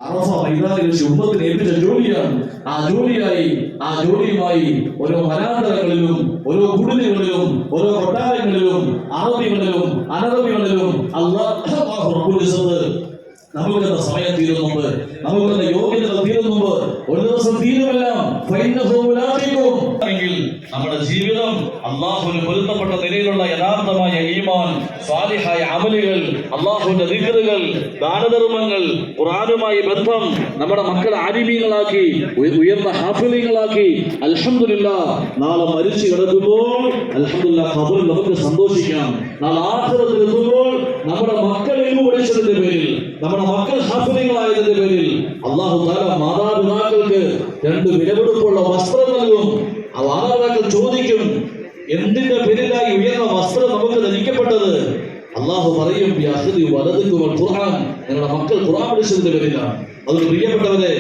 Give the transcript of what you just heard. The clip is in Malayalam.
അറഫ മൈതാനിൽ വെച്ച് ഉമ്മത്തിനെ ഏൽപ്പിച്ച ജോലിയാണ്. ആ ജോലിയുമായി ഓരോ വനാന്തരങ്ങളിലും ഓരോ കുടിലുകളിലും ഓരോ കൊട്ടാരങ്ങളിലും അറബികളിലും അനറബികളിലും അല്ലാഹു റബ്ബുൽ ഇസ്സത്ത് നമുക്കെന്ന സമയം തീരുന്നുണ്ട്, നമുക്കെന്ന യോഗ്യതകൾ തീരുന്നുണ്ട്. ഒരു ദിവസം തീരുമെല്ലാം എങ്കിൽ നമ്മുടെ ജീവിതം അള്ളാഹുവിന് പൊരുത്തപ്പെട്ട നിലയിലുള്ള യഥാർത്ഥമായ ഈമാൻ, സ്വാലിഹായ അമലുകൾ, അള്ളാഹുവിന്റെ ദിക്റുകൾ, ദാനധർമ്മങ്ങൾ, ഖുർആനുമായി ബന്ധം, നമ്മുടെ മക്കളെ ആലിമീങ്ങളാക്കി ഉയർന്ന ഹാഫിളീങ്ങളാക്കി അൽഹംദുലില്ലാഹ് നാളെ മരിച്ചു കിടക്കുമ്പോൾ അൽഹംദുലില്ലാഹ് ഖബറിൽ നമുക്ക് സന്തോഷിക്കാം. നാളെ ആഖിറത്തിൽ എത്തുമ്പോൾ നമ്മുടെ മക്കളെ പഠിച്ചതിന്റെ പേരിൽ, നമ്മുടെ മക്കൾ ഹാഫിളീങ്ങളായതിന്റെ പേരിൽ അല്ലാഹു തആല മാതാപിതാക്കൾക്ക് 2 വിലപിടിപ്പുള്ള വസ്ത്രം നൽകും. ആ മാതാപിതാക്കൾ ചോദിക്കും, എന്തിന്റെ പേരിലായി ഉയർന്ന വസ്ത്രം നമുക്ക് ധരിക്കപ്പെട്ടത്? അല്ലാഹു പറയും, നിങ്ങളുടെ മക്കൾ ഖുർആൻ പഠിച്ചതിന്റെ പേരിലാണ്. അതുകൊണ്ട് പ്രിയപ്പെട്ടവരെ,